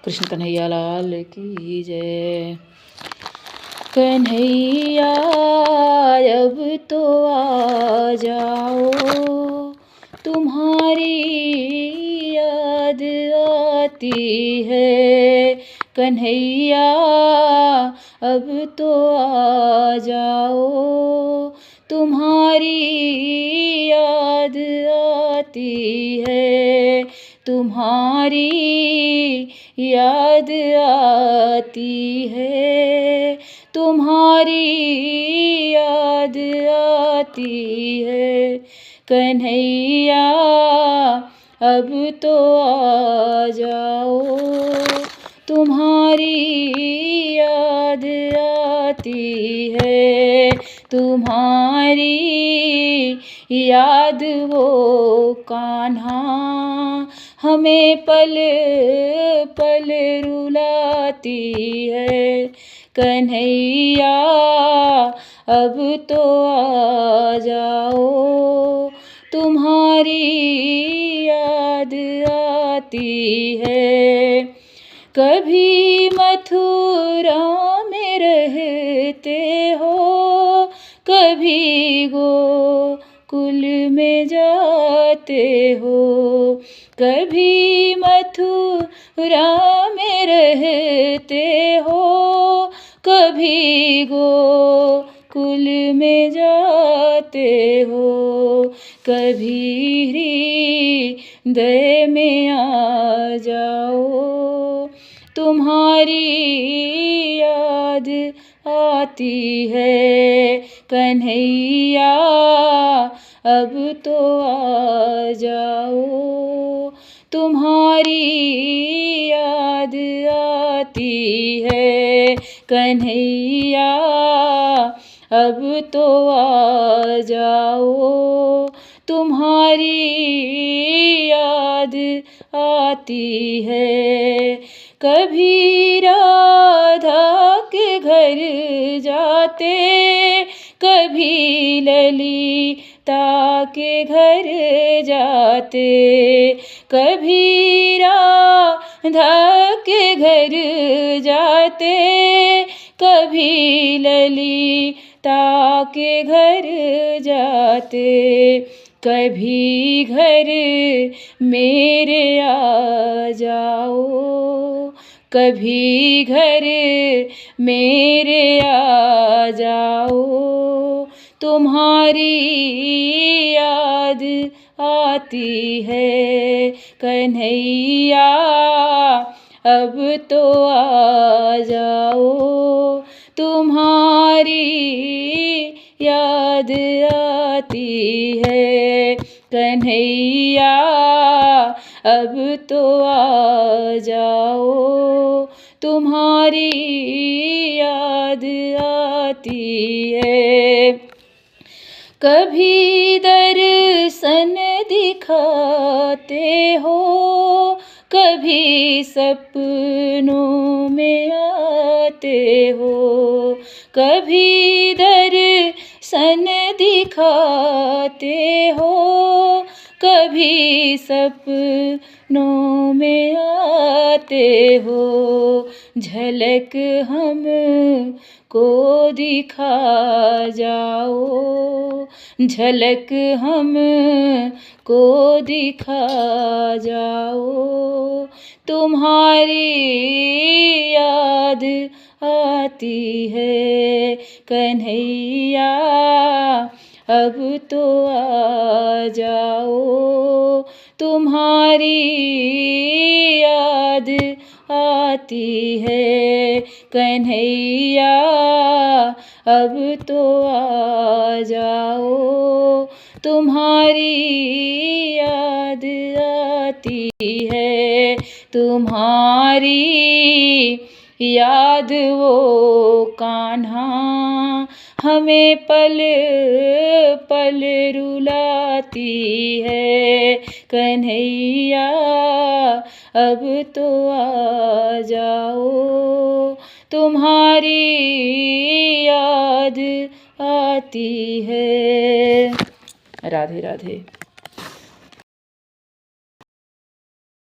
कृष्ण कन्हैया लाल की जय। कन्हैया अब तो आ जाओ, तुम्हारी याद आती है। कन्हैया अब तो आ जाओ, तुम्हारी याद आती है। तुम्हारी याद आती है। तुम्हारी याद आती है। कन्हैया अब तो आ जाओ, तुम्हारी याद आती है। तुम्हारी याद वो कान्हा हमें पल पल रुलाती है। कन्हैया अब तो आ जाओ, तुम्हारी याद आती है। कभी मथुरा में रहते हो, कभी गोकुल में जाते हो। कभी मथुरा में रहते हो, कभी गोकुल में जाते हो। कभी हृदय में आ जाओ, तुम्हारी याद आती है। कन्हैया अब तो आ जाओ, तुम्हारी याद आती है। कन्हैया अब तो आ जाओ, तुम्हारी याद आती है। कभी राधा के घर जाते, कभी ललिता के घर जाते। कभी राधा के घर जाते, कभी ललिता के घर जाते। कभी घर मेरे आ जाओ, कभी घर मेरे आ जाओ। तुम्हारी याद आती है। कन्हैया अब तो आ जाओ, तुम्हारी याद आती है। कन्हैया अब तो आ जाओ, तुम्हारी याद आती है। कभी दर्शन दिखाते हो, कभी सपनों में आते हो। कभी दर्शन दिखाते हो, कभी सपनों में आते हो। झलक हम को दिखा जाओ, झलक हम को दिखा जाओ। तुम्हारी याद आती है। कन्हैया अब तो आ जाओ, तुम्हारी याद आती है। कन्हैया अब तो आ जाओ, तुम्हारी याद आती है। तुम्हारी याद वो कान्हा हमें पल पल रुलाती है। कन्हैया अब तो आ जाओ, तुम्हारी याद आती है। राधे राधे।